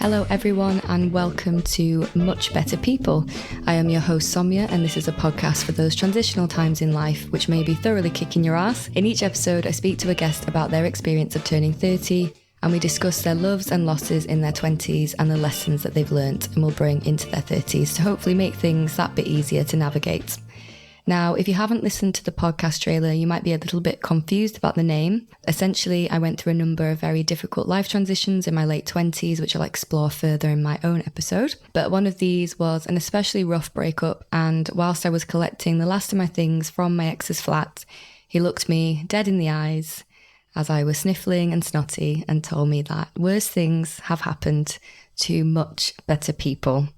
Hello everyone and welcome to Much Better People. I am your host Somya and this is a podcast for those transitional times in life which may be thoroughly kicking your ass. In each episode I speak to a guest about their experience of turning 30 and we discuss their loves and losses in their 20s and the lessons that they've learnt and will bring into their 30s to hopefully make things that bit easier to navigate. Now, if you haven't listened to the podcast trailer, you might be a little bit confused about the name. Essentially, I went through a number of very difficult life transitions in my late 20s, which I'll explore further in my own episode. But one of these was an especially rough breakup, and whilst I was collecting the last of my things from my ex's flat, he looked me dead in the eyes as I was sniffling and snotty and told me that worse things have happened to much better people.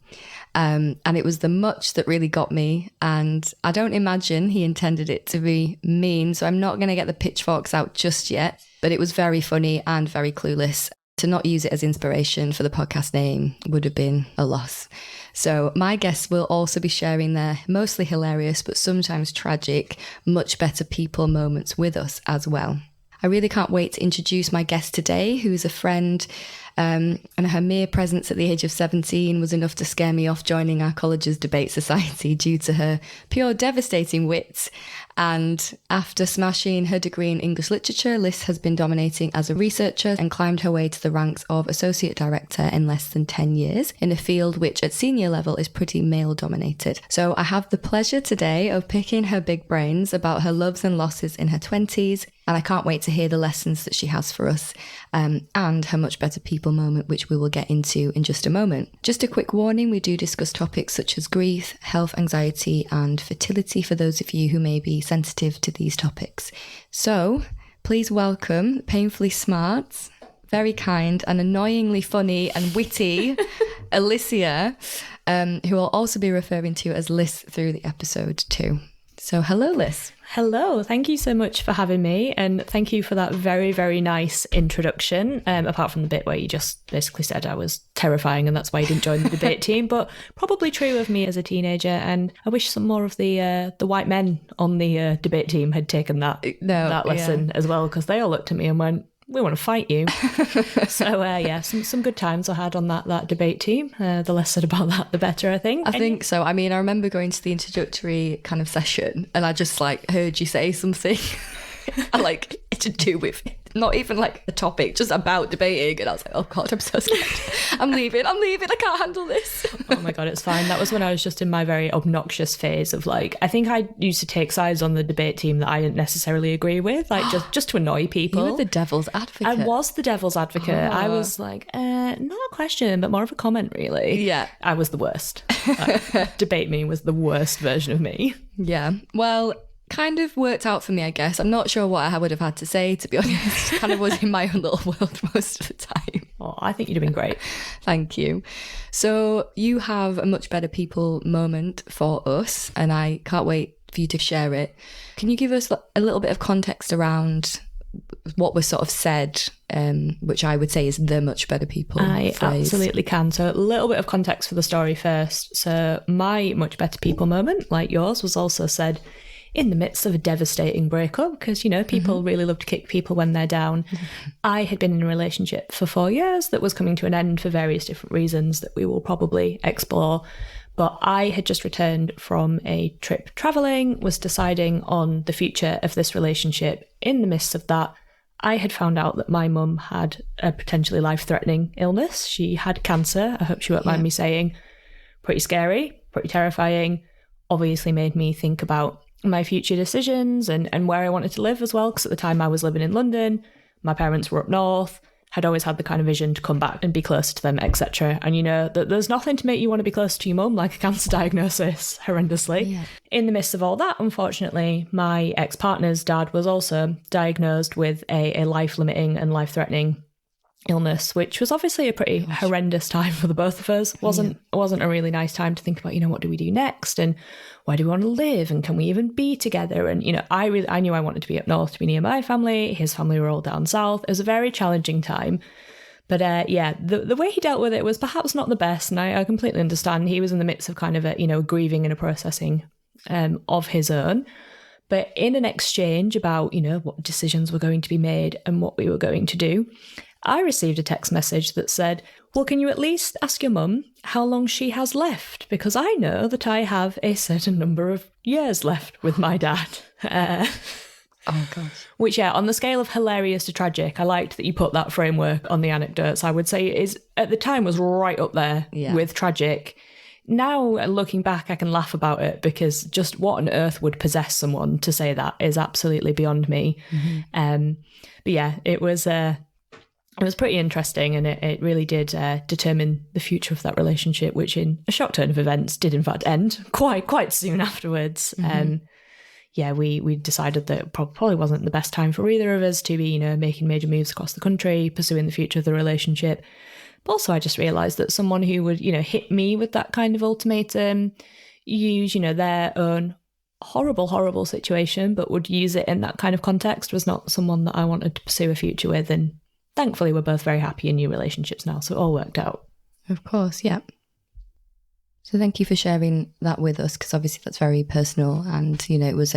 And it was the much that really got me. And I don't imagine he intended it to be mean, so I'm not going to get the pitchforks out just yet. But it was very funny and very clueless. To not use it as inspiration for the podcast name would have been a loss. So my guests will also be sharing their mostly hilarious but sometimes tragic, much better people moments with us as well. I really can't wait to introduce my guest today, who is a friend, and her mere presence at the age of 17 was enough to scare me off joining our college's debate society due to her pure devastating wit. And after smashing her degree in English literature, Liss has been dominating as a researcher and climbed her way to the ranks of associate director in less than 10 years in a field which at senior level is pretty male dominated. So I have the pleasure today of picking her big brains about her loves and losses in her 20s. And I can't wait to hear the lessons that she has for us and her much better people moment, which we will get into in just a moment. Just a quick warning, we do discuss topics such as grief, health, anxiety and fertility for those of you who may be sensitive to these topics. So please welcome painfully smart, very kind and annoyingly funny and witty Alicia, who I'll also be referring to as Liss through the episode too. So hello, Liss. Hello, thank you so much for having me and thank you for that very, very nice introduction, apart from the bit where you just basically said I was terrifying and that's why you didn't join the debate team, but probably true of me as a teenager, and I wish some more of the white men on the debate team had taken that lesson as well, because they all looked at me and went, we want to fight you. So some good times I had on that debate team. The less said about that, the better, I think. I think so. I mean, I remember going to the introductory kind of session and I just like heard you say something like to do with not even like the topic, just about debating, and I was like, oh god, I'm so scared. I'm leaving, I can't handle this. Oh my god, it's fine. That was when I was just in my very obnoxious phase of like, I think I used to take sides on the debate team that I didn't necessarily agree with, like just to annoy people. You were the devil's advocate. I was the devil's advocate. I was like, not a question, but more of a comment, really. Yeah. I was the worst. Debate me was the worst version of me. Yeah. Well, kind of worked out for me, I guess. I'm not sure what I would have had to say, to be honest. Kind of was in my own little world most of the time. Oh, I think you'd have been great. Thank you. So you have a much better people moment for us, and I can't wait for you to share it. Can you give us a little bit of context around what was sort of said, which I would say is the much better people I phrase? Absolutely can. So a little bit of context for the story first. So my much better people moment, like yours, was also said in the midst of a devastating breakup, because, you know, people really love to kick people when they're down. I had been in a relationship for 4 years that was coming to an end for various different reasons that we will probably explore. But I had just returned from a trip travelling, was deciding on the future of this relationship. In the midst of that, I had found out that my mum had a potentially life-threatening illness. She had cancer. I hope she won't mind me saying. Pretty scary, pretty terrifying. Obviously made me think about my future decisions and where I wanted to live as well, because at the time I was living in London, my parents were up north, had always had the kind of vision to come back and be closer to them, etc. And you know, there's nothing to make you want to be closer to your mum like a cancer diagnosis, horrendously. Yeah. In the midst of all that, unfortunately, my ex-partner's dad was also diagnosed with a life-limiting and life-threatening illness, which was obviously a pretty horrendous time for the both of us. Wasn't a really nice time to think about, you know, what do we do next and where do we want to live and can we even be together? And, you know, I knew I wanted to be up north to be near my family. His family were all down south. It was a very challenging time. But the way he dealt with it was perhaps not the best. And I completely understand. He was in the midst of kind of a, grieving and a processing of his own. But in an exchange about, what decisions were going to be made and what we were going to do, I received a text message that said, well, can you at least ask your mum how long she has left? Because I know that I have a certain number of years left with my dad. Oh, gosh. Which, yeah, on the scale of hilarious to tragic, I liked that you put that framework on the anecdotes. I would say it is, at the time, was right up there with tragic. Now, looking back, I can laugh about it because just what on earth would possess someone to say that is absolutely beyond me. But yeah, it was pretty interesting, and it really did determine the future of that relationship, which in a shock turn of events did in fact end quite soon afterwards. Yeah, we decided that it probably wasn't the best time for either of us to be, making major moves across the country, pursuing the future of the relationship. But also I just realised that someone who would, hit me with that kind of ultimatum, use, their own horrible situation, but would use it in that kind of context, was not someone that I wanted to pursue a future with. And thankfully we're both very happy in new relationships now, so it all worked out. Of course, yeah. So thank you for sharing that with us, because obviously that's very personal, and it was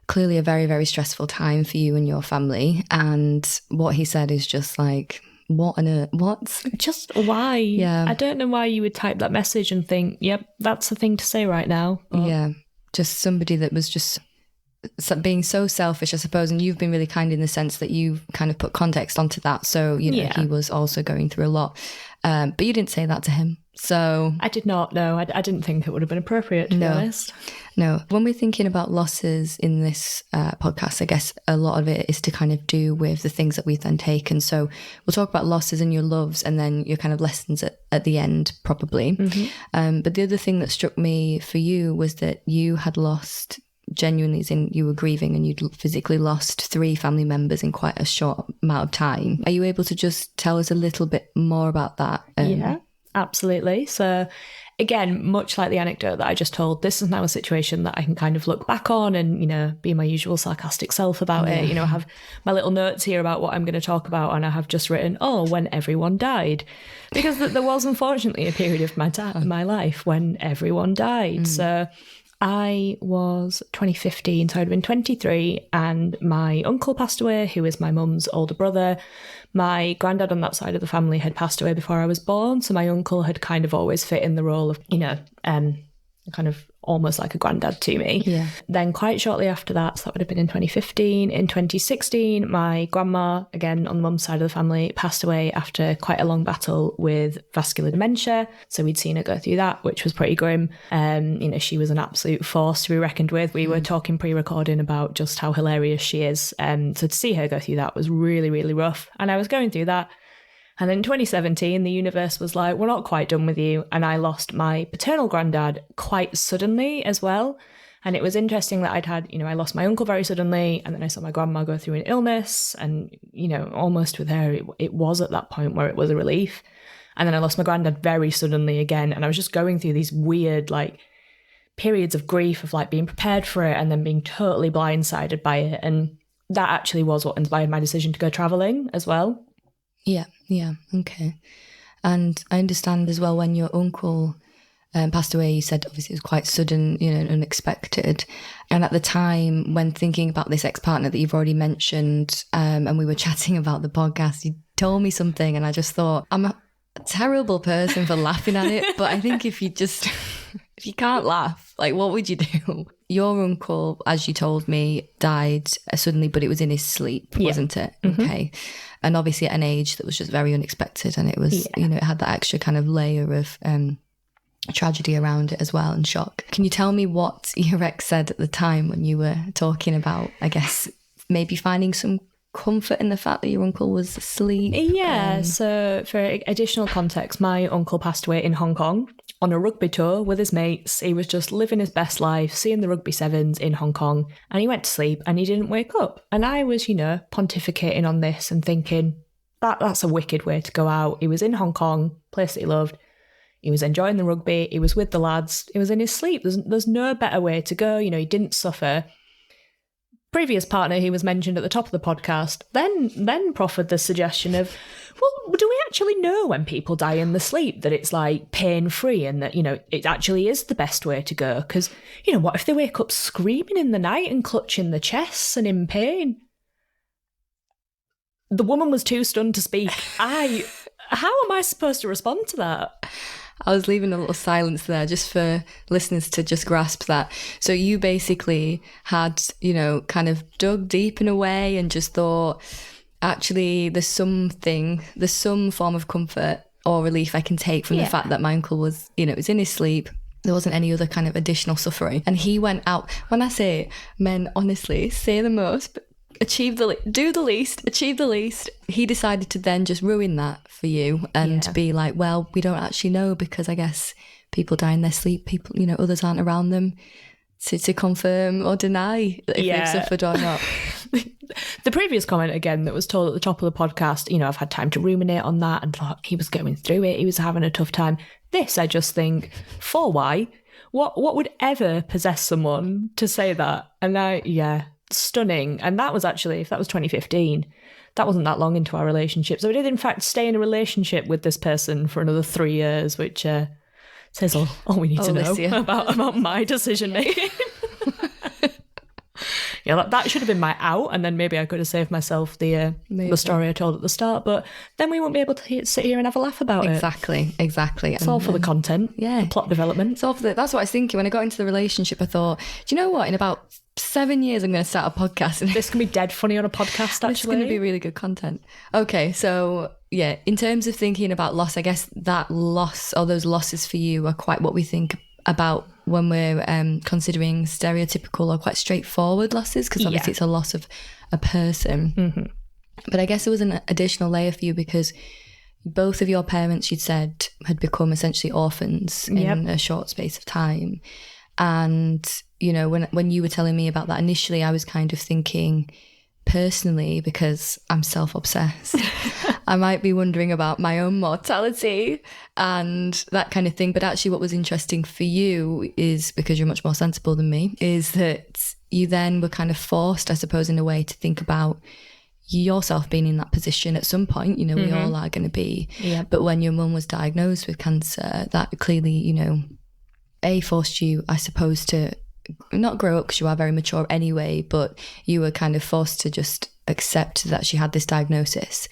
clearly a very, very stressful time for you and your family. And what he said is just like, what on earth? What? Just why? Yeah. I don't know why you would type that message and think, yep, that's the thing to say right now. But... yeah, just somebody that was just being so selfish, I suppose. And you've been really kind in the sense that you've kind of put context onto that. So, he was also going through a lot. But you didn't say that to him. So I did not. No, I didn't think it would have been appropriate, to be honest. No. When we're thinking about losses in this podcast, I guess a lot of it is to kind of do with the things that we've then taken. So we'll talk about losses and your loves, and then your kind of lessons at the end, probably. But the other thing that struck me for you was that you had lost, genuinely, as in you were grieving, and you'd physically lost 3 family members in quite a short amount of time. Are you able to just tell us a little bit more about that? Yeah, absolutely. So again, much like the anecdote that I just told, this is now a situation that I can kind of look back on and, be my usual sarcastic self about it. I have my little notes here about what I'm going to talk about, and I have just written, when everyone died. Because there was unfortunately a period of my life when everyone died. So I was 2015, so I'd been 23, and my uncle passed away, who is my mum's older brother. My granddad on that side of the family had passed away before I was born, so my uncle had kind of always fit in the role of, kind of almost like a granddad to me. Yeah. Then quite shortly after that, so that would have been in 2015, in 2016, my grandma, again on the mum's side of the family, passed away after quite a long battle with vascular dementia. So we'd seen her go through that, which was pretty grim. She was an absolute force to be reckoned with. We were talking pre-recording about just how hilarious she is. So to see her go through that was really, really rough. And I was going through that. And then in 2017, the universe was like, we're not quite done with you. And I lost my paternal granddad quite suddenly as well. And it was interesting that I lost my uncle very suddenly. And then I saw my grandma go through an illness. And, almost with her, it was at that point where it was a relief. And then I lost my granddad very suddenly again. And I was just going through these weird, periods of grief of, being prepared for it and then being totally blindsided by it. And that actually was what inspired my decision to go travelling as well. Yeah, okay. And I understand as well, when your uncle passed away, you said obviously it was quite sudden, unexpected. And at the time, when thinking about this ex-partner that you've already mentioned, and we were chatting about the podcast, you told me something, and I just thought, I'm a terrible person for laughing at it, but I think if you can't laugh, what would you do? Your uncle, as you told me, died suddenly, but it was in his sleep, wasn't it? Mm-hmm. Okay. And obviously at an age that was just very unexpected, and it was, it had that extra kind of layer of tragedy around it as well, and shock. Can you tell me what your ex said at the time when you were talking about, I guess, maybe finding some comfort in the fact that your uncle was asleep? Yeah, so for additional context, my uncle passed away in Hong Kong on a rugby tour with his mates. He was just living his best life, seeing the rugby sevens in Hong Kong, and he went to sleep and he didn't wake up. And I was, pontificating on this and thinking, that's a wicked way to go out. He was in Hong Kong, place that he loved. He was enjoying the rugby. He was with the lads. He was in his sleep. There's no better way to go. He didn't suffer. Previous partner who was mentioned at the top of the podcast then proffered the suggestion of, well, do we actually know when people die in the sleep that it's pain-free and that, it actually is the best way to go? Because, what if they wake up screaming in the night and clutching the chests and in pain? The woman was too stunned to speak. How am I supposed to respond to that? I was leaving a little silence there just for listeners to just grasp that. So you basically had, kind of dug deep in a way and just thought, actually, there's some form of comfort or relief I can take from the fact that my uncle was, was in his sleep. There wasn't any other kind of additional suffering. And he went out. When I say men, honestly, say the most, but do the least, achieve the least. He decided to then just ruin that for you and be like, well, we don't actually know because I guess people die in their sleep. People, others aren't around them to confirm or deny if they've suffered or not. The previous comment, again, that was told at the top of the podcast, I've had time to ruminate on that and thought he was going through it. He was having a tough time. This, I just think, for why? What would ever possess someone to say that? And stunning. And that was actually, if that was 2015, that wasn't that long into our relationship. So I did, in fact, stay in a relationship with this person for another 3 years, which says all we need to know Alicia. about my decision making. That should have been my out, and then maybe I could have saved myself the story I told at the start, but then we won't be able to sit here and have a laugh about it. Exactly. It's all for the content, the plot development. It's all for that's what I was thinking. When I got into the relationship, I thought, do you know what? In about 7 years, I'm going to start a podcast. This can be dead funny on a podcast, actually. It's going to be really good content. Okay, so in terms of thinking about loss, I guess that loss or those losses for you are quite what we think about when we're considering stereotypical or quite straightforward losses, because obviously it's a loss of a person. Mm-hmm. But I guess there was an additional layer for you because both of your parents, you'd said, had become essentially orphans in a short space of time. And, when you were telling me about that initially, I was kind of thinking, personally, because I'm self-obsessed, I might be wondering about my own mortality and that kind of thing. But actually what was interesting for you is, because you're much more sensible than me, is that you then were kind of forced, I suppose, in a way to think about yourself being in that position at some point. We all are going to be. Yeah. But when your mum was diagnosed with cancer, that clearly, forced you, I suppose, to not grow up because you are very mature anyway, but you were kind of forced to just accept that she had this diagnosis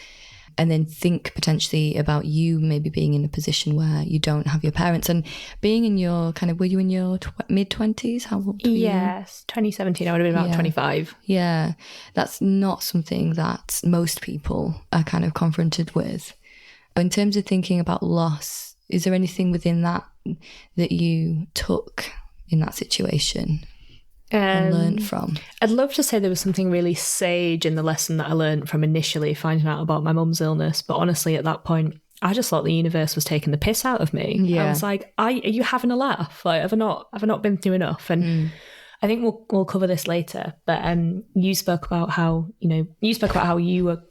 and then think potentially about you maybe being in a position where you don't have your parents and being in your were you in your mid-20s? How old were you? Yes, 2017, I would have been about 25. Yeah, that's not something that most people are kind of confronted with. In terms of thinking about loss, is there anything within that you took in that situation and learned from? I'd love to say there was something really sage in the lesson that I learned from initially finding out about my mum's illness, but honestly at that point I just thought the universe was taking the piss out of me. I was like, are you having a laugh? Like, have I not been through enough? And I think we'll cover this later, but you spoke about how you were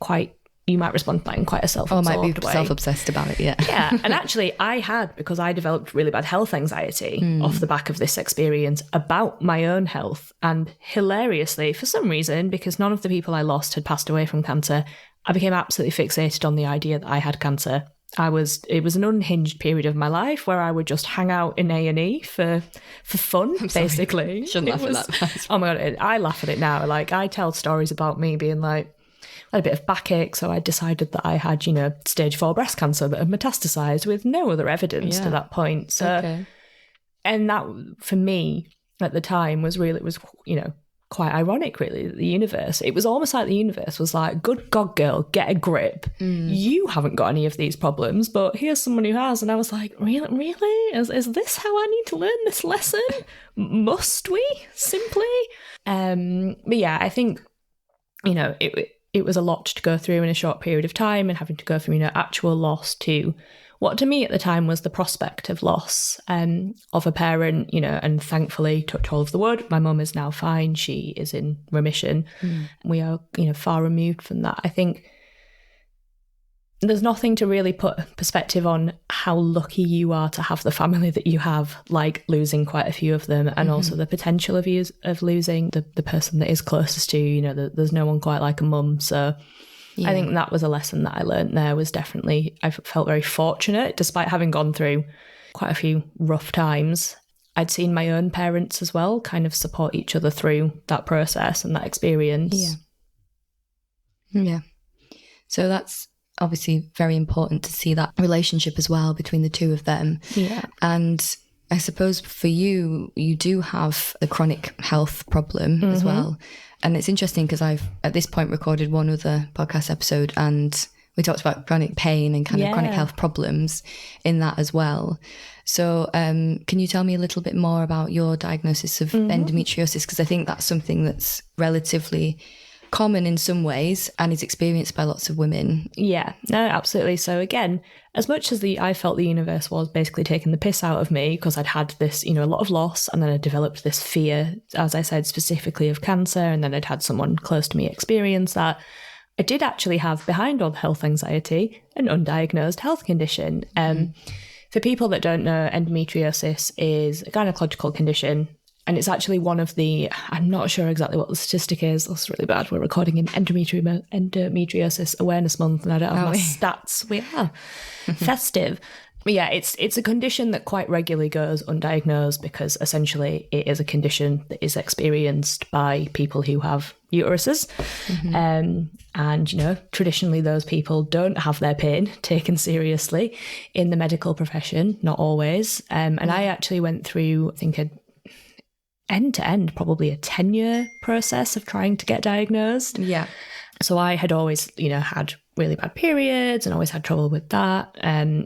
you might respond to that in quite a self-absorbed way. I might be self-obsessed about it, Yeah, and actually I had, because I developed really bad health anxiety off the back of this experience about my own health. And hilariously, for some reason, because none of the people I lost had passed away from cancer, I became absolutely fixated on the idea that I had cancer. It was an unhinged period of my life where I would just hang out in A&E for fun, basically. Shouldn't laugh at that. Oh my God, I laugh at it now. Like, I tell stories about me being like, I had a bit of backache, so I decided that I had, stage 4 breast cancer that had metastasized with no other evidence to that point. So, and that for me at the time was quite ironic, really. The universe, it was almost like the universe was like, good God, girl, get a grip. You haven't got any of these problems, but here's someone who has. And I was like, really? Is this how I need to learn this lesson? Must we? Simply? But yeah, I think, it was a lot to go through in a short period of time, and having to go from, actual loss to what to me at the time was the prospect of loss of a parent, and thankfully, touch all of the wood, my mum is now fine. She is in remission. We are, far removed from that. I think there's nothing to really put perspective on how lucky you are to have the family that you have, like losing quite a few of them, and also the potential of losing the person that is closest to you. There's no one quite like a mum. So I think that was a lesson that I learned there. Was definitely, I felt very fortunate, despite having gone through quite a few rough times. I'd seen my own parents as well kind of support each other through that process and that experience. Yeah. So that's obviously very important to see that relationship as well between the two of them. Yeah. And I suppose for you, you do have a chronic health problem as well. And it's interesting because I've at this point recorded one other podcast episode and we talked about chronic pain and kind of chronic health problems in that as well. So can you tell me a little bit more about your diagnosis of endometriosis? Because I think that's something that's relatively common in some ways and is experienced by lots of women. Yeah, no, absolutely. So again, as much as I felt the universe was basically taking the piss out of me because I'd had this, a lot of loss, and then I developed this fear, as I said, specifically of cancer, and then I'd had someone close to me experience that. I did actually have, behind all the health anxiety, an undiagnosed health condition. For people that don't know, endometriosis is a gynecological condition. And it's actually one of the, I'm not sure exactly what the statistic is. That's really bad. We're recording in endometriosis awareness month and I don't have my stats. We are festive. But yeah, it's a condition that quite regularly goes undiagnosed because essentially it is a condition that is experienced by people who have uteruses. And, traditionally those people don't have their pain taken seriously in the medical profession, not always. And I actually went through, I think, end-to-end, probably a 10-year process of trying to get diagnosed. Yeah. So I had always, had really bad periods and always had trouble with that.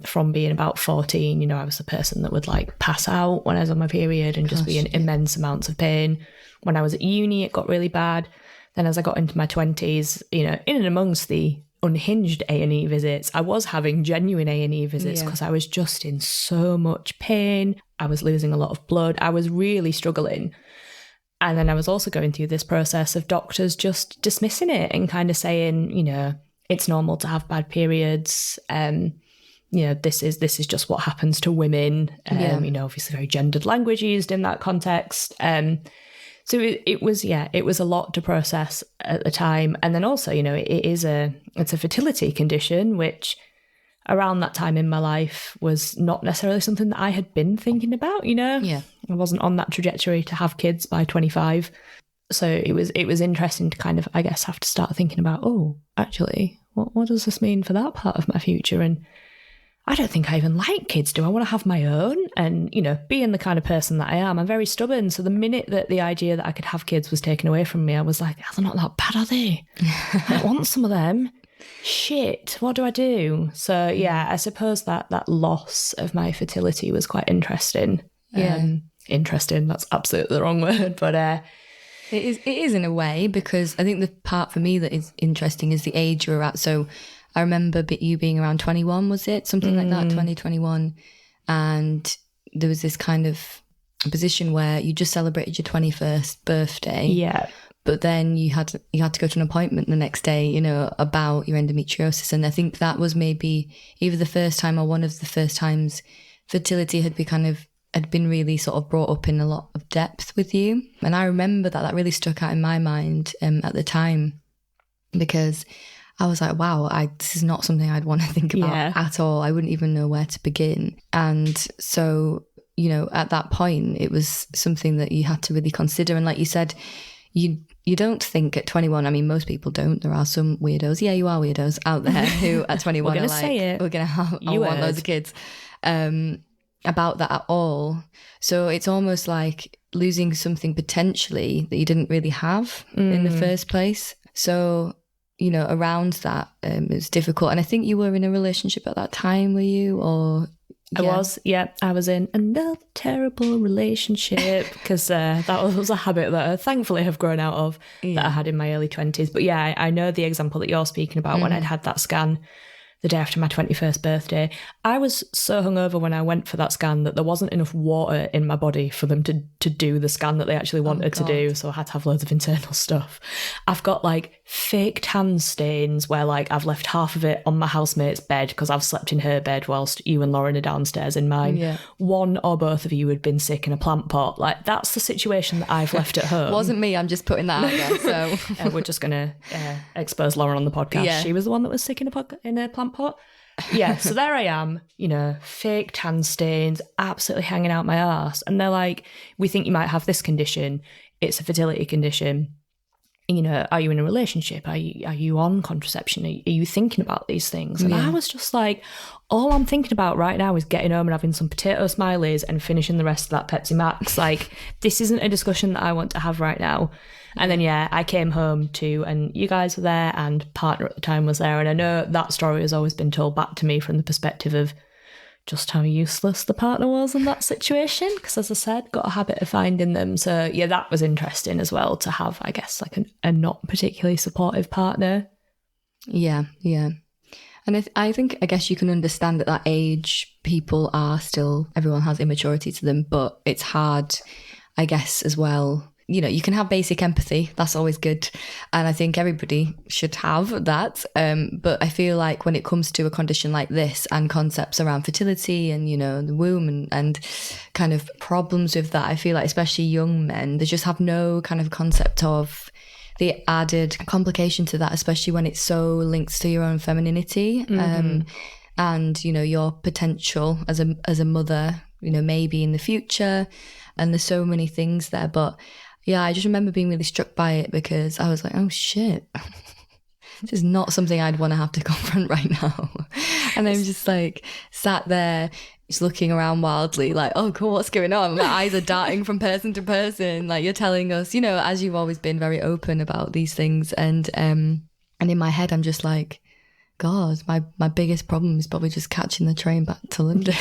From being about 14, I was the person that would pass out when I was on my period and just be in immense amounts of pain. When I was at uni, it got really bad. Then as I got into my 20s, in and amongst the unhinged A&E visits, I was having genuine A&E visits because I was just in so much pain. I was losing a lot of blood. I was really struggling. And then I was also going through this process of doctors just dismissing it and kind of saying, it's normal to have bad periods. This is just what happens to women. Obviously very gendered language used in that context. So it was a lot to process at the time. And then also, it's a fertility condition, which around that time in my life was not necessarily something that I had been thinking about, Yeah. I wasn't on that trajectory to have kids by 25. So it was interesting to kind of, I guess, have to start thinking about, actually, what does this mean for that part of my future? And I don't think I even like kids. Do I want to have my own? And, being the kind of person that I am, I'm very stubborn. So the minute that the idea that I could have kids was taken away from me, I was like, they're not that bad, are they? I want some of them. Shit, what do I do? So, yeah, I suppose that loss of my fertility was quite interesting. Yeah. Interesting, that's absolutely the wrong word, but... It is in a way, because I think the part for me that is interesting is the age you were at. So I remember you being around 21, was it? Something like that, 2021. And there was this kind of position where you just celebrated your 21st birthday. Yeah. But then you had to go to an appointment the next day, about your endometriosis. And I think that was maybe either the first time or one of the first times fertility had been really sort of brought up in a lot of depth with you. And I remember that really stuck out in my mind at the time, because I was like, wow, this is not something I'd want to think about at all. I wouldn't even know where to begin. And so, at that point, it was something that you had to really consider. And like you said, you don't think at 21, I mean, most people don't. There are some weirdos. Yeah, you are weirdos out there who at 21 we're going to say it. We're going to have, I want loads of kids. About that at all. So it's almost like losing something potentially that you didn't really have in the first place. So, around that, it was difficult. And I think you were in a relationship at that time, were you? Or I was, yeah. I was in another terrible relationship because that was a habit that I thankfully have grown out of that I had in my early 20s. But yeah, I know the example that you're speaking about when I'd had that scan the day after my 21st birthday. I was so hungover when I went for that scan that there wasn't enough water in my body for them to do the scan that they actually wanted to do. So I had to have loads of internal stuff. I've got fake tan stains where I've left half of it on my housemate's bed because I've slept in her bed whilst you and Lauren are downstairs in mine. Yeah. One or both of you had been sick in a plant pot. That's the situation that I've left at home. Wasn't me, I'm just putting that out there. So we're just going to expose Lauren on the podcast. Yeah. She was the one that was sick in a plant pot. Yeah, so there I am, fake tan stains, absolutely hanging out my arse. And they're like, we think you might have this condition. It's a fertility condition. are you in a relationship? Are you on contraception? Are you thinking about these things? And I was just like, all I'm thinking about right now is getting home and having some potato smileys and finishing the rest of that Pepsi Max. Like, this isn't a discussion that I want to have right now. And then, I came home too, and you guys were there, and partner at the time was there. And I know that story has always been told back to me from the perspective of just how useless the partner was in that situation, because, as I said, got a habit of finding them. So that was interesting as well, to have, I guess, like a not particularly supportive partner. And I think, I guess you can understand at that age, people are still, everyone has immaturity to them, but it's hard, I guess, as well. You can have basic empathy. That's always good. And I think everybody should have that. But I feel like when it comes to a condition like this and concepts around fertility and, the womb and kind of problems with that, I feel like especially young men, they just have no kind of concept of the added complication to that, especially when it's so linked to your own femininity. And, your potential as a mother, maybe in the future. And there's so many things there. But I just remember being really struck by it, because I was like, oh shit, this is not something I'd want to have to confront right now. And I'm just like sat there just looking around wildly like, oh cool, what's going on? My eyes are darting from person to person. Like, you're telling us, as you've always been very open about these things. And in my head, I'm just like, God, my biggest problem is probably just catching the train back to London.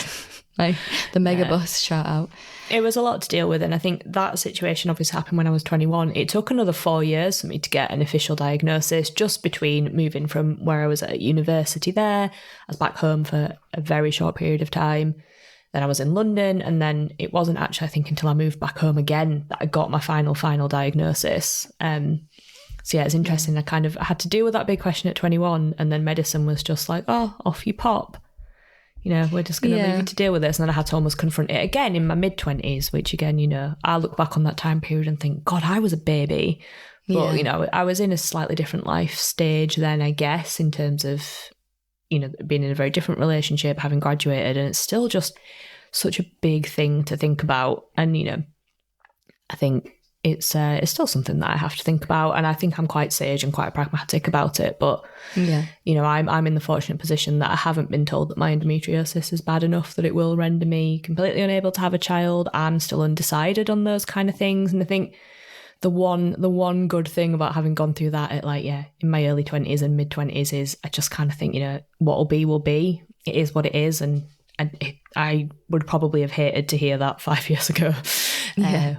Like the mega bus, shout out. It was a lot to deal with, and I think that situation obviously happened when I was 21. It took another 4 years for me to get an official diagnosis, just between moving from where I was at university there. I was back home for a very short period of time. Then I was in London, and then it wasn't actually, I think, until I moved back home again that I got my final diagnosis. So it's interesting. I had to deal with that big question at 21, and then medicine was just like, oh, off you pop. We're just going to leave you to deal with this. And then I had to almost confront it again in my mid-20s, which again, I look back on that time period and think, God, I was a baby. But, I was in a slightly different life stage then, I guess, in terms of, being in a very different relationship, having graduated. And it's still just such a big thing to think about. And, I think it's still something that I have to think about, and I think I'm quite sage and quite pragmatic about it. But I'm in the fortunate position that I haven't been told that my endometriosis is bad enough that it will render me completely unable to have a child. I'm still undecided on those kind of things, and I think the one good thing about having gone through that at in my early 20s and mid 20s is I just kind of think what will be. It is what it is, and I would probably have hated to hear that 5 years ago.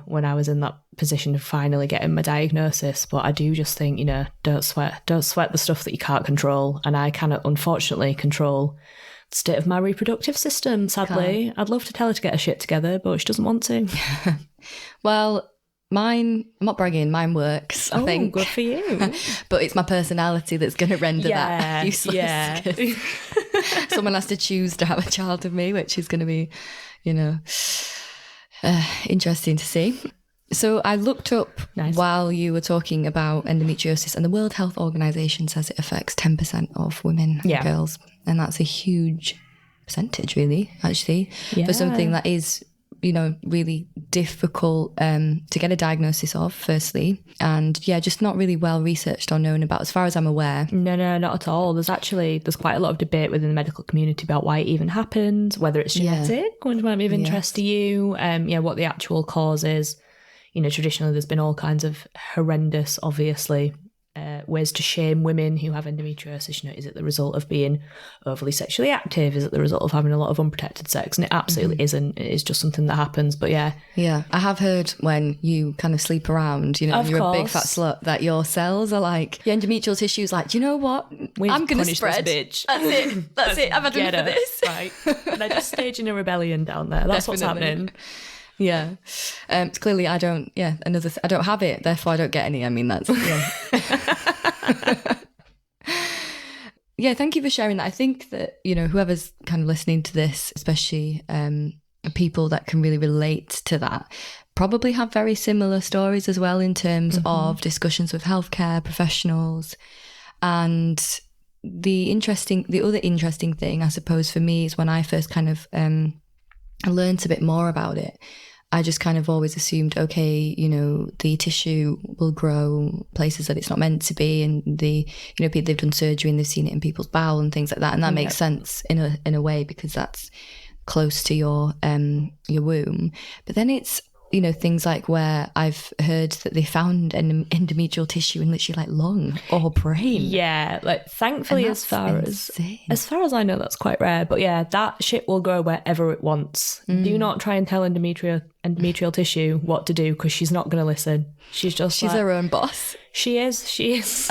When I was in that position of finally getting my diagnosis. But I do just think, don't sweat the stuff that you can't control. And I cannot, unfortunately, control the state of my reproductive system, sadly. Can't. I'd love to tell her to get her shit together, but she doesn't want to. Well, mine, I'm not bragging, mine works, I think. Good for you. But it's my personality that's going to render that useless. Yeah. Someone has to choose to have a child with me, which is going to be, interesting to see. So I looked up while you were talking about endometriosis, and the World Health Organization says it affects 10% of women and girls. And that's a huge percentage, really, actually, for something that is, really difficult to get a diagnosis of, firstly. And just not really well researched or known about, as far as I'm aware. No, not at all. There's quite a lot of debate within the medical community about why it even happens, whether it's genetic, which might be of interest to you, what the actual cause is. Traditionally there's been all kinds of horrendous, obviously, ways to shame women who have endometriosis. Is it the result of being overly sexually active? Is it the result of having a lot of unprotected sex? And it absolutely isn't. It is just something that happens. But I have heard when you kind of sleep around, you're a big fat slut, that your cells are like, your endometrial tissue is like, do you know what? I'm going to spread. This bitch. That's it. I've had enough of this. Right. They're just staging a rebellion down there. That's what's happening. Yeah. Clearly I don't, I don't have it, therefore I don't get any. I mean, that's, thank you for sharing that. I think that, whoever's kind of listening to this, especially people that can really relate to that, probably have very similar stories as well in terms of discussions with healthcare professionals. And the other interesting thing, I suppose, for me is when I first kind of I learned a bit more about it. I just kind of always assumed, okay, you know, the tissue will grow places that it's not meant to be, and the, you know, they've done surgery and they've seen it in people's bowel and things like that, and that makes sense in a way because that's close to your womb. But then it's, you know, things like where I've heard that they found endometrial tissue in literally like lung or brain. Yeah, like thankfully as far as I know, that's quite rare. But yeah, that shit will grow wherever it wants. Do not try and tell endometrial tissue what to do, because she's not going to listen. She's her own boss. She is.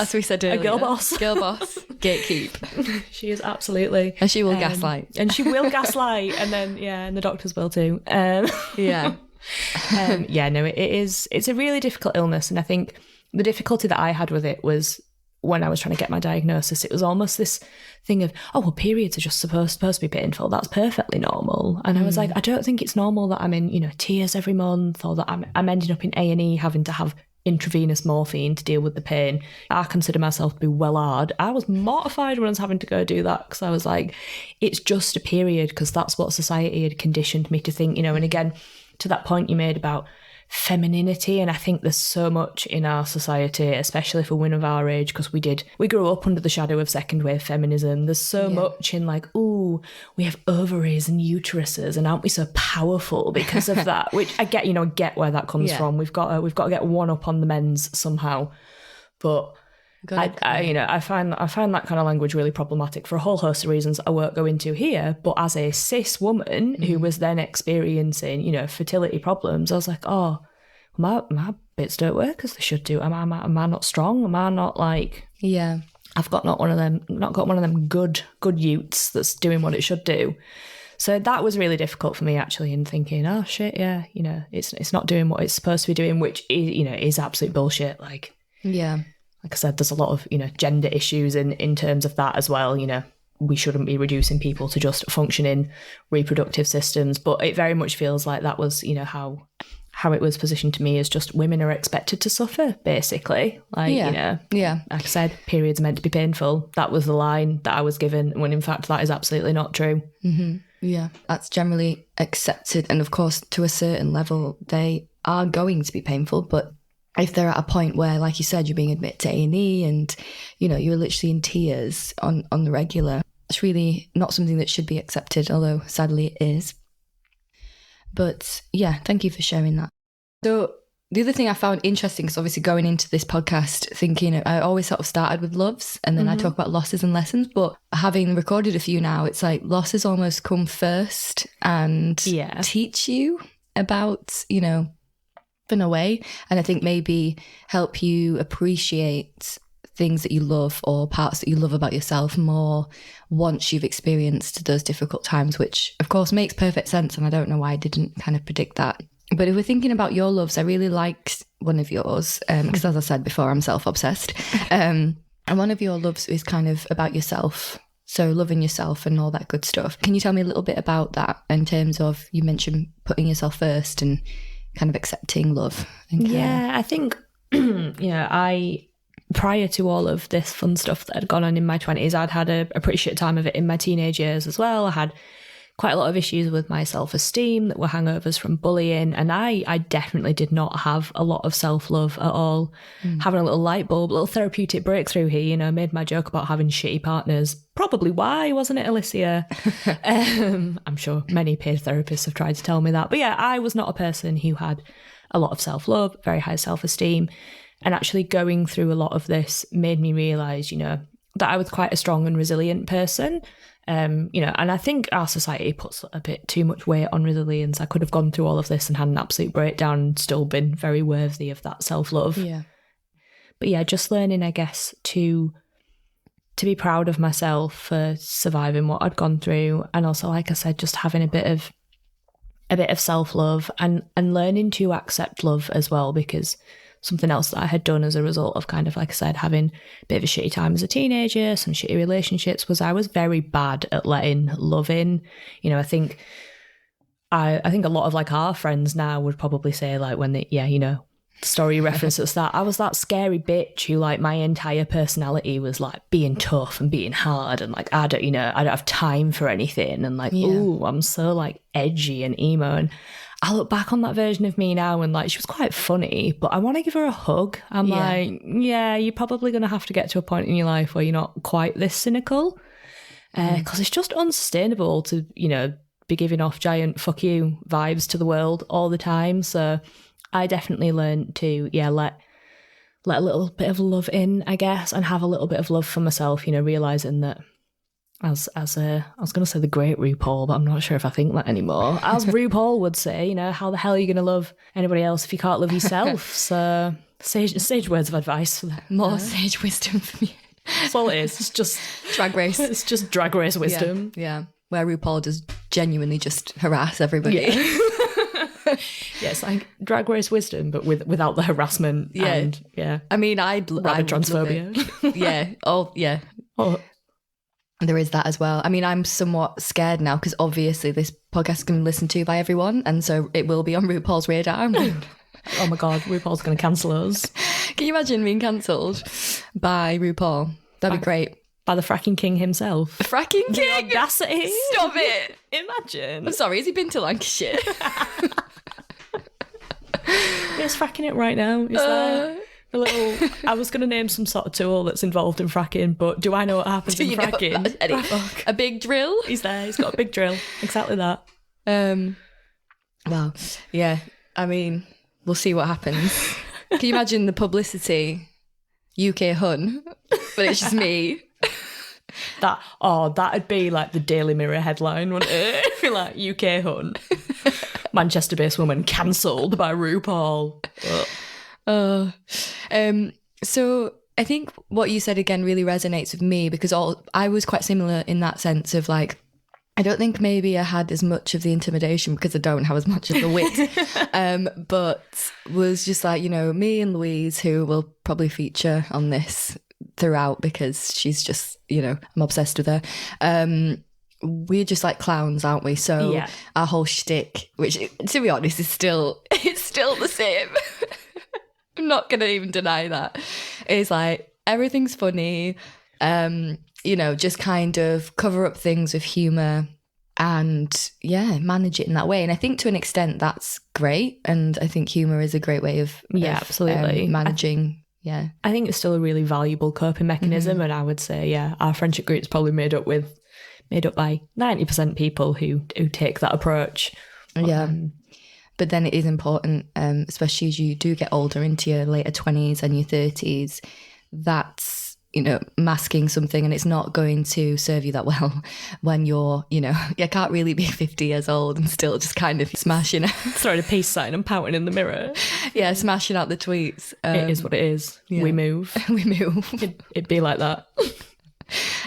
As we said earlier. A girl boss. Girl boss. Gatekeep. She is absolutely. And she will gaslight. And she will gaslight. And then, and the doctors will too. Yeah. It's a really difficult illness, and I think the difficulty that I had with it was when I was trying to get my diagnosis, it was almost this thing of, oh well, periods are just supposed to be painful, that's perfectly normal. And I was like, I don't think it's normal that I'm in, you know, tears every month, or that I'm ending up in A&E having to have intravenous morphine to deal with the pain. I consider myself to be well hard. I was mortified when I was having to go do that, because I was like, it's just a period, because that's what society had conditioned me to think, you know. And again, to that point you made about femininity, and I think there's so much in our society, especially for women of our age, because we grew up under the shadow of second wave feminism. There's so much in like, ooh, we have ovaries and uteruses, and aren't we so powerful because of that? Which I get where that comes from. We've got to get one up on the men's somehow, but I find that kind of language really problematic for a whole host of reasons I won't go into here. But as a cis woman who was then experiencing, you know, fertility problems, I was like, oh, my bits don't work as they should do. Am I not strong? Am I not like? Yeah, I've got not got one of them good utes that's doing what it should do. So that was really difficult for me, actually, in thinking, oh shit, yeah, you know, it's not doing what it's supposed to be doing, which is, you know, is absolute bullshit. Like, yeah. Like I said, there's a lot of, you know, gender issues in terms of that as well. You know, we shouldn't be reducing people to just functioning reproductive systems. But it very much feels like that was, you know, how it was positioned to me, as just women are expected to suffer, basically. Like, you know, like I said, periods are meant to be painful. That was the line that I was given, when in fact that is absolutely not true. Mm-hmm. Yeah, that's generally accepted. And of course, to a certain level, they are going to be painful, but if they're at a point where, like you said, you're being admitted to A&E and, you know, you're literally in tears on the regular, it's really not something that should be accepted, although sadly it is. But yeah, thank you for sharing that. So the other thing I found interesting, because obviously going into this podcast thinking, I always sort of started with loves and then I talk about losses and lessons, but having recorded a few now, it's like losses almost come first and teach you about, you know, in a way, and I think maybe help you appreciate things that you love or parts that you love about yourself more once you've experienced those difficult times, which of course makes perfect sense, and I don't know why I didn't kind of predict that. But if we're thinking about your loves, I really liked one of yours, because as I said before, I'm self-obsessed, and one of your loves is kind of about yourself, so loving yourself and all that good stuff. Can you tell me a little bit about that, in terms of, you mentioned putting yourself first and kind of accepting love and care? Yeah, I think, I, prior to all of this fun stuff that had gone on in my 20s, I'd had a pretty shit time of it in my teenage years as well. I had quite a lot of issues with my self-esteem that were hangovers from bullying, and I definitely did not have a lot of self-love at all. Having a little therapeutic breakthrough here, you know, made my joke about having shitty partners. Probably why, wasn't it, Alicia? I'm sure many peer therapists have tried to tell me that. But yeah, I was not a person who had a lot of self-love, very high self-esteem. And actually going through a lot of this made me realise, you know, that I was quite a strong and resilient person. And I think our society puts a bit too much weight on resilience. I could have gone through all of this and had an absolute breakdown and still been very worthy of that self-love. Yeah. But yeah, just learning, I guess, to be proud of myself for surviving what I'd gone through, and also, like I said, just having a bit of self-love and learning to accept love as well, because something else that I had done as a result of kind of, like I said, having a bit of a shitty time as a teenager, some shitty relationships, was I was very bad at letting love in. You know, I think a lot of like our friends now would probably say, like, when they, story reference at the start, I was that scary bitch who, like, my entire personality was like being tough and being hard, and like I don't have time for anything, and like, ooh, I'm so like edgy and emo, and I look back on that version of me now and like she was quite funny, but I want to give her a hug. I'm like, yeah, you're probably going to have to get to a point in your life where you're not quite this cynical, because it's just unsustainable to, you know, be giving off giant fuck you vibes to the world all the time. So I definitely learned to, let a little bit of love in, I guess, and have a little bit of love for myself, you know, realising that I was going to say the great RuPaul, but I'm not sure if I think that anymore. As RuPaul would say, you know, how the hell are you going to love anybody else if you can't love yourself? So sage words of advice for that. More sage wisdom from you. That's all it is. It's just Drag Race. It's just Drag Race wisdom. Yeah. Where RuPaul does genuinely just harass everybody. Yeah. It's like Drag Race wisdom, but without the harassment. Yeah. And, yeah. I mean, I'd transphobia. Yeah. Oh, yeah. Oh. There is that as well. I mean, I'm somewhat scared now because obviously this podcast is going to be listened to by everyone, and so it will be on RuPaul's radar. Oh my God, RuPaul's going to cancel us. Can you imagine being cancelled by RuPaul? That'd be great. By the fracking king himself. The fracking king? The audacity. Stop it. Imagine. I'm sorry, has he been to Lancashire? He's fracking it right now. He's there. I was going to name some sort of tool that's involved in fracking, but do I know what happens in fracking? A big drill? He's there. He's got a big drill. Exactly that. Well, yeah. I mean, we'll see what happens. Can you imagine the publicity? UK hun, but it's just me. That'd be like the Daily Mirror headline, wouldn't it? Be like, UK hun. Manchester-based woman cancelled by RuPaul. So I think what you said again really resonates with me because I was quite similar in that sense of like, I don't think maybe I had as much of the intimidation because I don't have as much of the wit, but was just like, you know, me and Louise, who will probably feature on this throughout because she's just, you know, I'm obsessed with her. We're just like clowns, aren't we? So our whole shtick, which to be honest is it's still the same. I'm not going to even deny that. It's like everything's funny, you know, just kind of cover up things with humour and, manage it in that way. And I think to an extent that's great. And I think humour is a great way of absolutely managing. I think it's still a really valuable coping mechanism. And I would say, our friendship group is probably made up by 90% people who take that approach. But then it is important, especially as you do get older into your later 20s and your 30s, that's, you know, masking something and it's not going to serve you that well when you're, you know, you can't really be 50 years old and still just kind of smashing throwing a peace sign and pouting in the mirror. Yeah, smashing out the tweets. It is what it is. Yeah. We move. It'd be like that.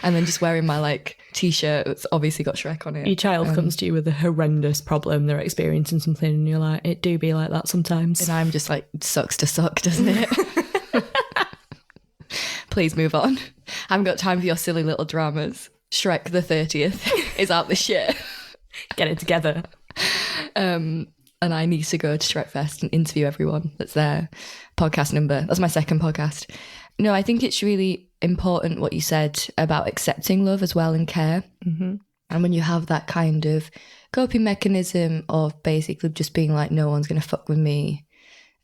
And then just wearing my like t-shirt that's obviously got Shrek on it. Your child comes to you with a horrendous problem, they're experiencing something and you're like, it do be like that sometimes. And I'm just like, sucks to suck, doesn't it? Please move on. I haven't got time for your silly little dramas. Shrek the 30th is out this year. Get it together. And I need to go to Shrek Fest and interview everyone that's there. Podcast number. That's my second podcast. No, I think it's really important what you said about accepting love as well and care. Mm-hmm. And when you have that kind of coping mechanism of basically just being like, no one's going to fuck with me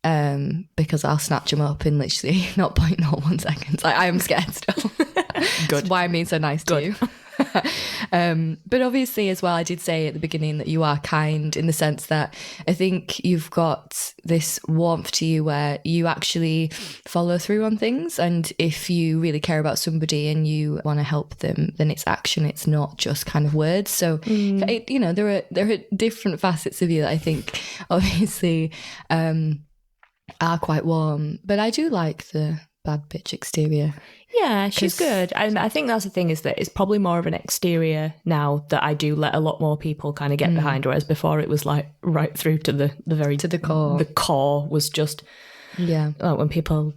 because I'll snatch them up in literally 0.01 seconds. I am scared still. Good. That's why I'm being so nice to you. But obviously as well, I did say at the beginning that you are kind in the sense that I think you've got this warmth to you where you actually follow through on things, and if you really care about somebody and you want to help them, then it's action, it's not just kind of words. So you know, there are different facets of you that I think obviously are quite warm, but I do like the bad bitch exterior. Yeah, she's good. And I think that's the thing, is that it's probably more of an exterior now that I do let a lot more people kind of get behind, whereas before it was like right through to the core. The core was just, like when people,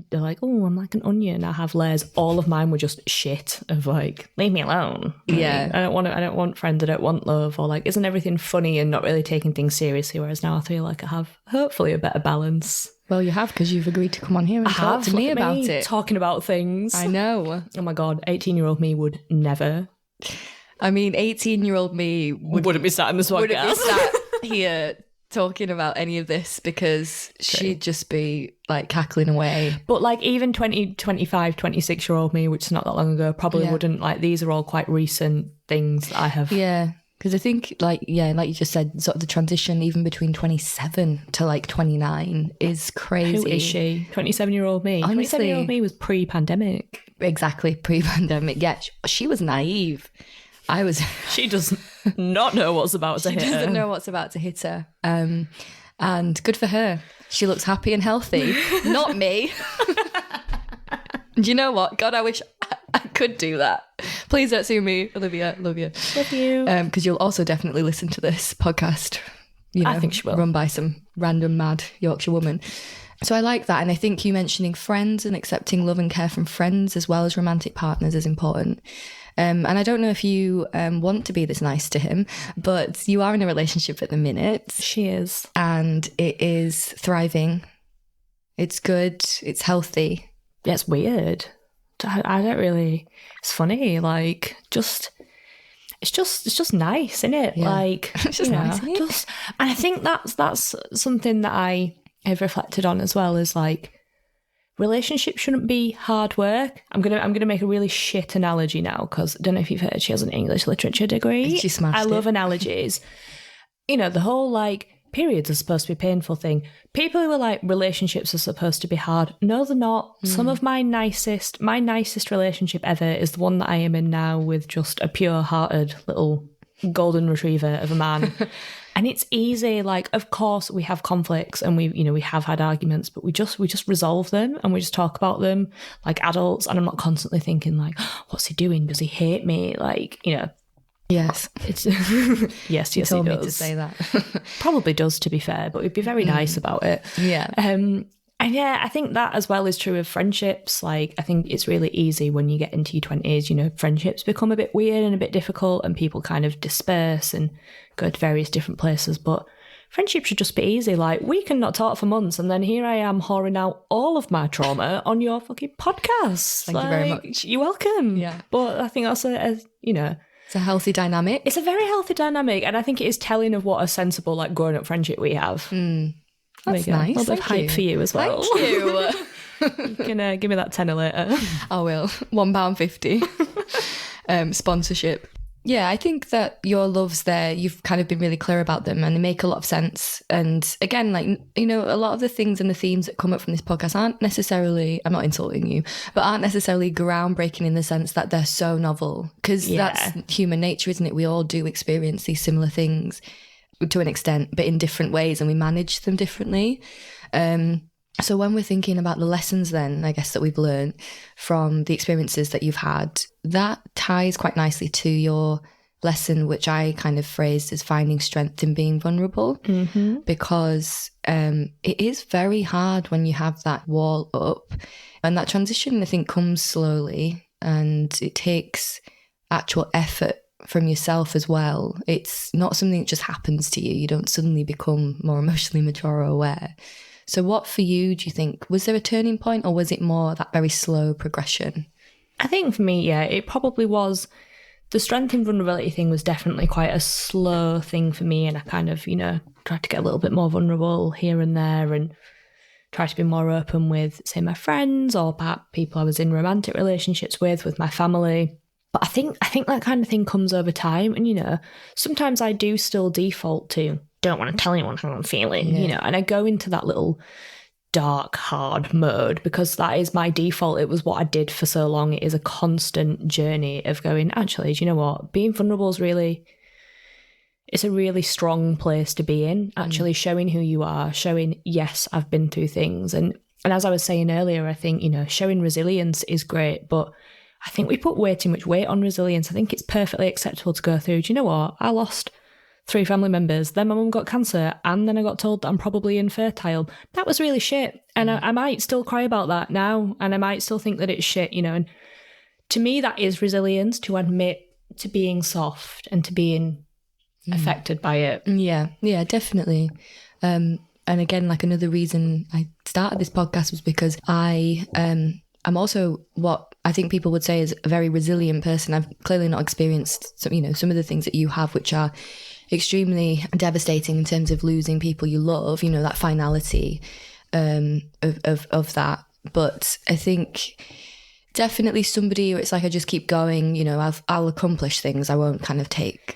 they're like, oh, I'm like an onion, I have layers. All of mine were just shit of like, leave me alone. Yeah. I don't want friends, I don't want love, or like, isn't everything funny and not really taking things seriously, whereas now I feel like I have hopefully a better balance. Well, you have, because you've agreed to come on here and talk to me about it. Talking about things. I know. Oh my God, 18-year-old me would never. I mean, 18-year-old me wouldn't be sat in this podcast. Wouldn't be sat here talking about any of this because she'd just be like cackling away. But like even 20, 25, 26-year-old me, which is not that long ago, probably wouldn't. Like these are all quite recent things that I have. Yeah. Because I think like you just said, sort of the transition even between 27 to like 29 is crazy. Who is she? 27-year-old me. Honestly, 27-year-old me was pre-pandemic. Exactly, pre-pandemic. Yeah, she was naive. I was. She does not know what's about to hit her. She doesn't know what's about to hit her. And good for her. She looks happy and healthy. Not me. Do you know what? God, I wish I could do that. Please don't sue me, Olivia. Love you. Love you. Because you'll also definitely listen to this podcast. You know, I think she will. Run by some random mad Yorkshire woman. So I like that. And I think you mentioning friends and accepting love and care from friends as well as romantic partners is important. And I don't know if you want to be this nice to him, but you are in a relationship at the minute. She is. And it is thriving. It's good. It's healthy. Yeah, it's weird. I don't really... It's funny, like, it's just nice, isn't it? Yeah. Like, it's just nice, isn't it? And I think that's something that I have reflected on as well, is like, relationships shouldn't be hard work. I'm gonna make a really shit analogy now, because I don't know if you've heard, she has an English literature degree. She smashed I love it. Analogies. You know, the whole like periods are supposed to be painful thing. People who are like relationships are supposed to be hard. No, they're not. Some of my nicest relationship ever is the one that I am in now with just a pure-hearted little golden retriever of a man. And it's easy. Like, of course, we have conflicts and we have had arguments, but we just resolve them and we just talk about them like adults. And I'm not constantly thinking like, what's he doing? Does he hate me? Like, you know. Yes. It's yes, You told he me does. to say that. Probably does, to be fair, but we'd be very nice about it. Yeah. And yeah, I think that as well is true of friendships. Like, I think it's really easy when you get into your 20s, you know, friendships become a bit weird and a bit difficult and people kind of disperse and go to various different places. But friendship should just be easy. Like, we can not talk for months and then here I am whoring out all of my trauma on your fucking podcast. Thank you very much. You're welcome. Yeah. But I think that's It's a healthy dynamic. it's a very healthy dynamic, and I think it is telling of what a sensible, like, grown-up friendship we have. That's There you go. nice. A little bit of Thank hype you. for you as well. Thank you. You can give me that tenner later. I will. £1.50 sponsorship. Yeah, I think that your loves there, you've kind of been really clear about them and they make a lot of sense. And again, like, you know, a lot of the things and the themes that come up from this podcast aren't necessarily, I'm not insulting you, but aren't necessarily groundbreaking in the sense that they're so novel. Because that's human nature, isn't it? We all do experience these similar things to an extent, but in different ways, and we manage them differently. So when we're thinking about the lessons then, I guess, that we've learned from the experiences that you've had, that ties quite nicely to your lesson, which I kind of phrased as finding strength in being vulnerable, because it is very hard when you have that wall up. And that transition, I think, comes slowly and it takes actual effort from yourself as well. It's not something that just happens to you. You don't suddenly become more emotionally mature or aware. So what for you, do you think? Was there a turning point or was it more that very slow progression? I think for me, yeah, it probably was. The strength and vulnerability thing was definitely quite a slow thing for me, and I kind of, you know, tried to get a little bit more vulnerable here and there and try to be more open with, say, my friends or perhaps people I was in romantic relationships with my family. But I think that kind of thing comes over time, and, you know, sometimes I do still default to don't want to tell anyone how I'm feeling, you know, and I go into that little dark, hard mode because that is my default. It was what I did for so long. It is a constant journey of going, actually, do you know what? Being vulnerable is it's a really strong place to be in, actually showing who you are, showing, yes, I've been through things. And as I was saying earlier, I think, you know, showing resilience is great, but I think we put way too much weight on resilience. I think it's perfectly acceptable to go through, do you know what? I lost 3 family members, then my mum got cancer, and then I got told that I'm probably infertile. That was really shit. And I might still cry about that now, and I might still think that it's shit, you know. And to me, that is resilience, to admit to being soft and to being affected by it. Yeah, definitely. And again, like, another reason I started this podcast was because I'm also what I think people would say is a very resilient person. I've clearly not experienced some of the things that you have, which are extremely devastating in terms of losing people you love, you know, that finality of that. But I think definitely somebody where it's like I just keep going, you know, I'll accomplish things. I won't kind of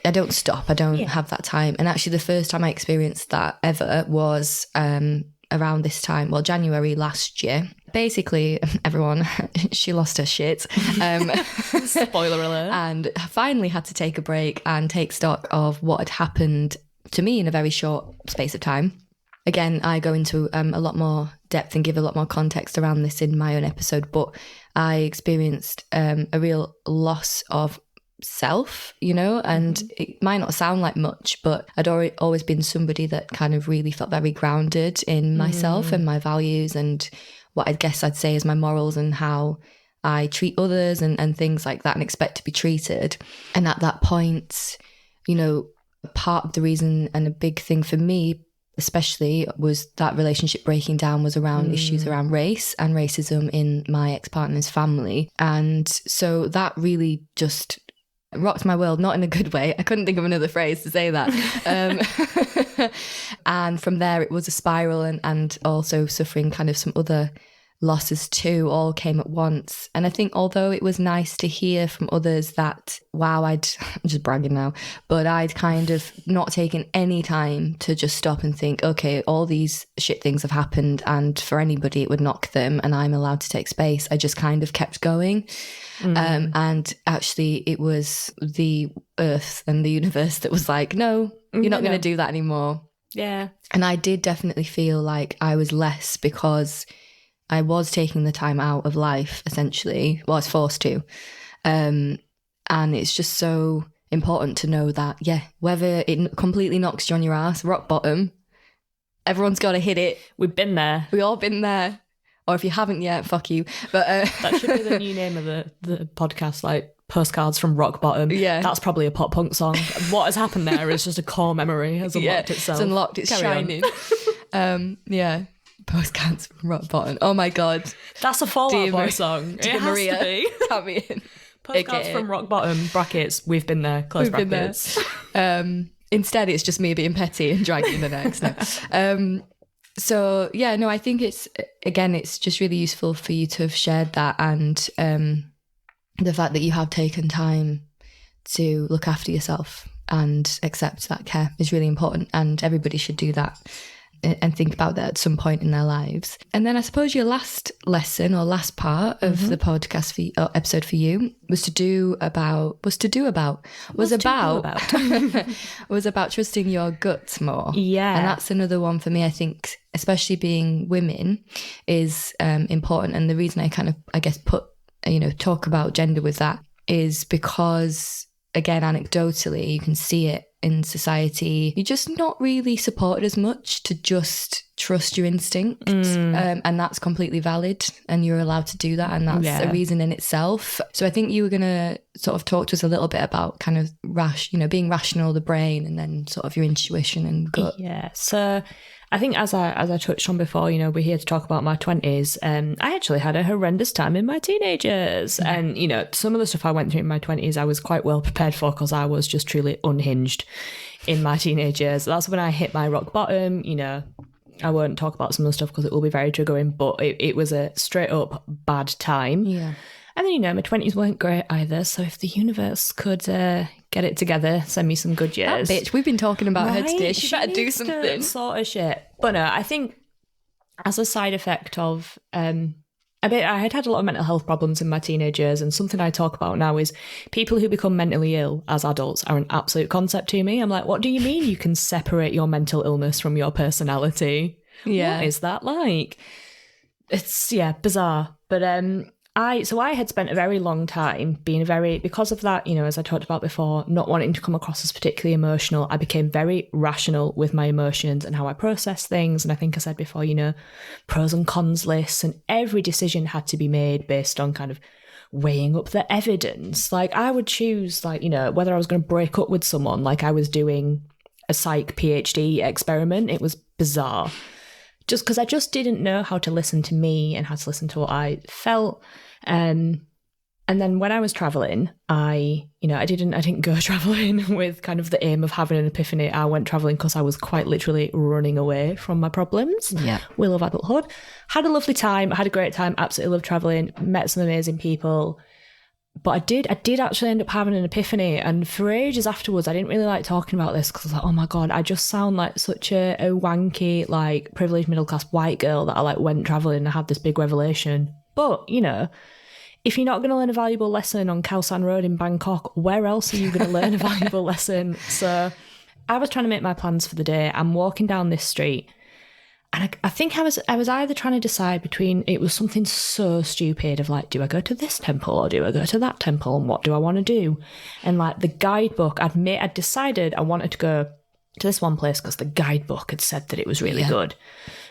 I don't stop. I don't have that time. And actually the first time I experienced that ever was around this time, well, January last year. Basically, everyone, she lost her shit. Spoiler alert. And finally had to take a break and take stock of what had happened to me in a very short space of time. Again, I go into a lot more depth and give a lot more context around this in my own episode, but I experienced a real loss of self, you know, and it might not sound like much, but I'd always been somebody that kind of really felt very grounded in myself and my values and what I guess I'd say is my morals and how I treat others and things like that and expect to be treated. And at that point, you know, part of the reason and a big thing for me especially was that relationship breaking down was around issues around race and racism in my ex-partner's family. And so that really just rocked my world, not in a good way. I couldn't think of another phrase to say that. And from there it was a spiral and also suffering kind of some other losses too, all came at once. And I think although it was nice to hear from others that, wow, I'm just bragging now, but I'd kind of not taken any time to just stop and think, okay, all these shit things have happened and for anybody it would knock them and I'm allowed to take space. I just kind of kept going. And actually it was the earth and the universe that was like, no, you're not going to do that anymore. Yeah. And I did definitely feel like I was less because I was taking the time out of life, essentially. Well, I was forced to. And it's just so important to know that, yeah, whether it completely knocks you on your ass, rock bottom, everyone's got to hit it. We've been there. We all been there. Or if you haven't yet, fuck you. But that should be the new name of the podcast, like Postcards from Rock Bottom. Yeah. That's probably a pop punk song. What has happened there is just a core memory has unlocked itself. It's unlocked, it's shining. Yeah. Postcards from Rock Bottom. Oh my God. That's a Fall Out Boy song. It has Maria, to be. Count me in. Postcards from Rock Bottom, brackets, we've been there, close brackets. Instead, it's just me being petty and dragging the next. No. So, yeah, no, I think it's just really useful for you to have shared that and the fact that you have taken time to look after yourself and accept that care is really important and everybody should do that and think about that at some point in their lives. And then I suppose your last lesson or last part of the podcast episode for you was about trusting your gut more. Yeah. And that's another one for me, I think, especially being women, is important. And the reason I kind of, I guess, talk about gender with that is because, again, anecdotally, you can see it in society. You're just not really supported as much to just trust your instincts. And that's completely valid and you're allowed to do that. And that's a reason in itself. So I think you were going to sort of talk to us a little bit about kind of being rational, the brain, and then sort of your intuition and gut. Yeah. So I think as I touched on before, you know, we're here to talk about my 20s. I actually had a horrendous time in my teenagers. And, you know, some of the stuff I went through in my 20s, I was quite well prepared for because I was just truly unhinged in my teenage years. That's when I hit my rock bottom. You know, I won't talk about some of the stuff because it will be very triggering, but it was a straight up bad time. Yeah. And then, you know, my 20s weren't great either. So if the universe could get it together, send me some good years. That bitch, we've been talking about her today. She better do something. Sort of shit. But no, I think as a side effect of, I had a lot of mental health problems in my teenage years, and something I talk about now is people who become mentally ill as adults are an absolute concept to me. I'm like, what do you mean you can separate your mental illness from your personality? Yeah. What is that like? It's, bizarre. But I had spent a very long time because of that, you know, as I talked about before, not wanting to come across as particularly emotional, I became very rational with my emotions and how I process things. And I think I said before, you know, pros and cons lists, and every decision had to be made based on kind of weighing up the evidence. Like I would choose, like, you know, whether I was going to break up with someone, like I was doing a psych PhD experiment. It was bizarre. Just because I just didn't know how to listen to me and how to listen to what I felt. And then when I was traveling, I didn't go traveling with kind of the aim of having an epiphany. I went traveling because I was quite literally running away from my problems. Yeah. We love adulthood. Had a lovely time. Had a great time. Absolutely loved traveling. Met some amazing people. But I did actually end up having an epiphany. And for ages afterwards, I didn't really like talking about this because I was like, oh my God, I just sound like such a wanky, like privileged middle-class white girl that I like went traveling and I had this big revelation. But, you know, if you're not going to learn a valuable lesson on Khao San Road in Bangkok, where else are you going to learn a valuable lesson? So I was trying to make my plans for the day. I'm walking down this street and I think I was either trying to decide between, it was something so stupid of like, do I go to this temple or do I go to that temple and what do I want to do? And like the guidebook, I'd decided I wanted to go to this one place because the guidebook had said that it was really good.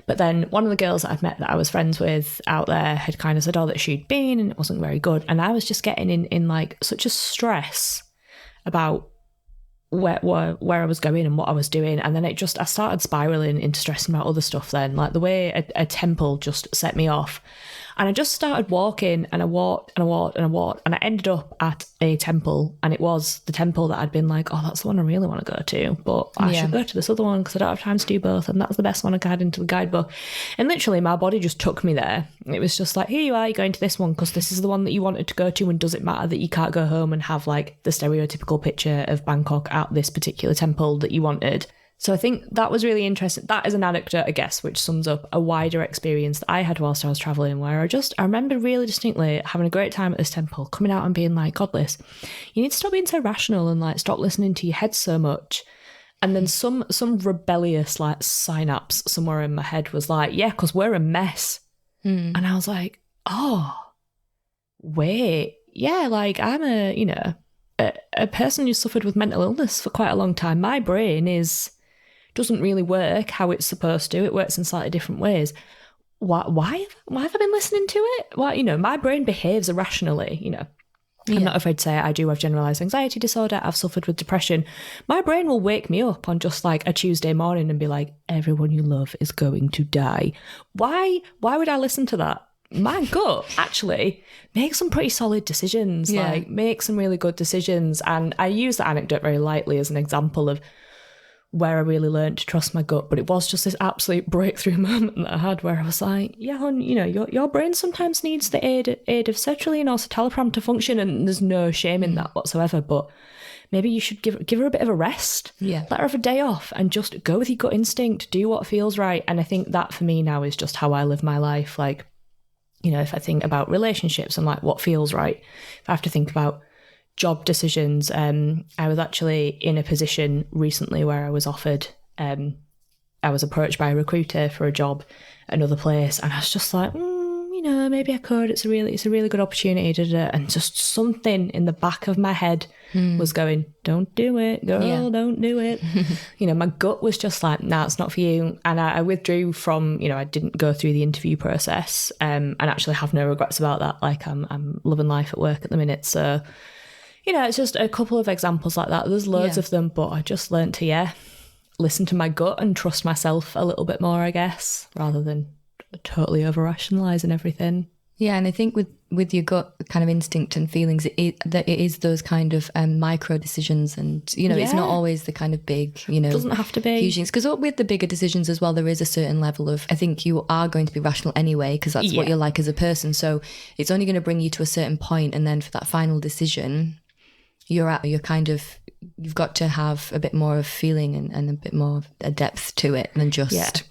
But then one of the girls that I'd met that I was friends with out there had kind of said, that she'd been and it wasn't very good. And I was just getting in like such a stress about where I was going and what I was doing. And then I started spiraling into stressing about other stuff then. Like the way a temple just set me off. And I just started walking and I walked and I walked and I walked and I ended up at a temple and it was the temple that I'd been like, oh, that's the one I really want to go to, but I should go to this other one because I don't have time to do both, and that's the best one I had into the guidebook. And literally my body just took me there. It was just like, here you are, you're going to this one because this is the one that you wanted to go to, and does it matter that you can't go home and have like the stereotypical picture of Bangkok at this particular temple that you wanted? So I think that was really interesting. That is an anecdote, I guess, which sums up a wider experience that I had whilst I was travelling, where I remember really distinctly having a great time at this temple, coming out and being like, God, Liss, you need to stop being so rational and like stop listening to your head so much. And then some rebellious like synapse somewhere in my head was like, yeah, because we're a mess. And I was like, oh, wait, yeah, like I'm a person who suffered with mental illness for quite a long time. My brain doesn't really work how it's supposed to. It works in slightly different ways. Why have I been listening to it? Well, my brain behaves irrationally, I'm not afraid to say I do have generalised anxiety disorder. I've suffered with depression. My brain will wake me up on just like a Tuesday morning and be like, everyone you love is going to die. Why would I listen to that? My gut actually makes some pretty solid decisions, like make some really good decisions. And I use that anecdote very lightly as an example of where I really learned to trust my gut. But it was just this absolute breakthrough moment that I had where I was like, yeah, hon, your brain sometimes needs the aid of sertraline or citalopram to function, and there's no shame in that whatsoever. But maybe you should give her a bit of a rest. Yeah. Let her have a day off and just go with your gut instinct, do what feels right. And I think that for me now is just how I live my life. Like, if I think about relationships and like what feels right, if I have to think about job decisions, I was actually in a position recently where I was offered, I was approached by a recruiter for a job at another place, and I was just like, maybe I could. It's a really good opportunity. And just something in the back of my head was going, don't do it, girl, don't do it. My gut was just like, nah, it's not for you. And I withdrew from, I didn't go through the interview process, and actually have no regrets about that. Like I'm loving life at work at the minute. So, it's just a couple of examples like that. There's loads of them, but I just learned to, listen to my gut and trust myself a little bit more, I guess, rather than totally over-rationalising everything. Yeah, and I think with your gut kind of instinct and feelings, it is those kind of micro decisions, and it's not always the kind of big, doesn't have to be huge things. Because with the bigger decisions as well, there is a certain level of, I think you are going to be rational anyway, because that's what you're like as a person. So it's only going to bring you to a certain point, and then for that final decision, you've got to have a bit more of feeling and a bit more of a depth to it than just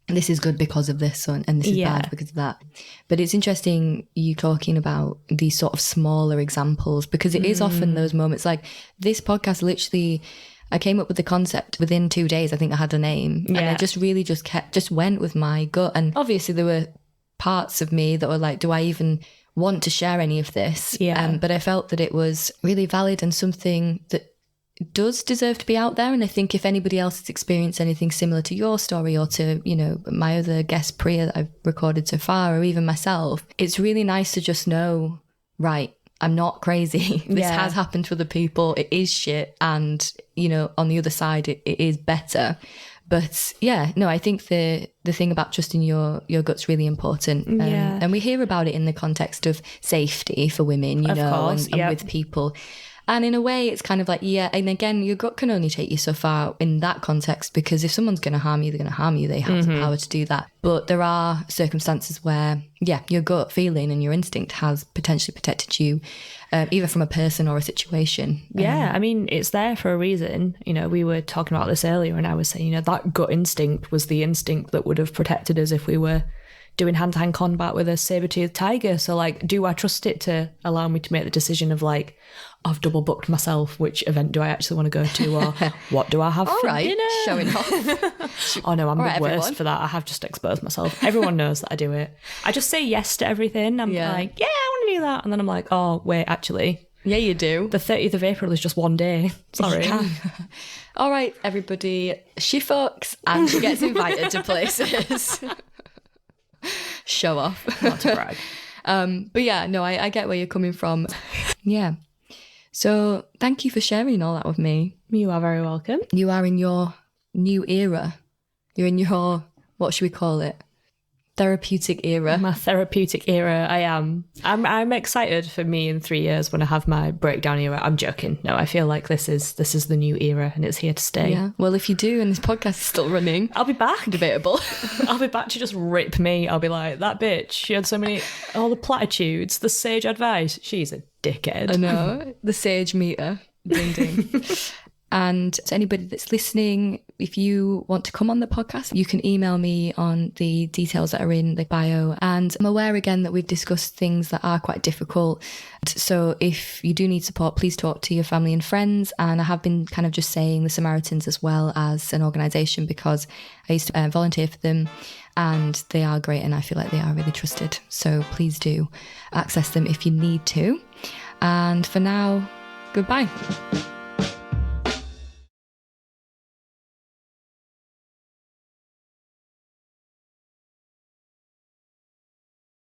this is good because of this one and this is bad because of that. But it's interesting you talking about these sort of smaller examples, because it is often those moments. Like this podcast, literally, I came up with the concept within 2 days. I think I had a name, and I just went with my gut. And obviously there were parts of me that were like, do I even want to share any of this? But I felt that it was really valid and something that does deserve to be out there. And I think if anybody else has experienced anything similar to your story, or to, my other guest Priya that I've recorded so far, or even myself, it's really nice to just know, right, I'm not crazy. This has happened to other people. It is shit. And, on the other side, it is better. But yeah, no, I think the thing about trusting your gut's really important. And we hear about it in the context of safety for women, you know, course, and with people. And in a way, it's kind of like, yeah, and again, your gut can only take you so far in that context, because if someone's going to harm you, they're going to harm you. They have the power to do that. But there are circumstances where, yeah, your gut feeling and your instinct has potentially protected you, either from a person or a situation. Yeah, I mean, it's there for a reason. You know, we were talking about this earlier, and I was saying, you know, that gut instinct was the instinct that would have protected us if we were doing hand-to-hand combat with a saber-toothed tiger. So, like, do I trust it to allow me to make the decision of, like, I've double booked myself, which event do I actually want to go to, or what do I have for dinner? Showing off. Oh no, I'm the worst everyone. for that. I have just exposed myself. Everyone knows that I do it. I just say yes to everything. I'm like, yeah, I want to do that. And then I'm like, oh, wait, actually. Yeah, you do. The 30th of April is just one day. Sorry. Yeah. All right, everybody. She fucks and she gets invited to places. Show off. Not to brag. But yeah, no, I get where you're coming from. Yeah. So thank you for sharing all that with me. You are very welcome. You are in your new era. You're in your, what should we call it? Therapeutic era. My therapeutic era, I am. I'm excited for me in 3 years when I have my breakdown era. I'm joking. No, I feel like this is the new era and it's here to stay. Yeah. Well, if you do and this podcast is still running, I'll be back. Debatable. I'll be back to just rip me. I'll be like, that bitch, she had all the platitudes, the sage advice. She's a dickhead. I know. The sage meter. Ding ding. And to anybody that's listening, if you want to come on the podcast, you can email me on the details that are in the bio. And I'm aware again that we've discussed things that are quite difficult. So if you do need support, please talk to your family and friends. And I have been kind of just saying the Samaritans as well as an organisation, because I used to volunteer for them and they are great and I feel like they are really trusted. So please do access them if you need to. And for now, goodbye.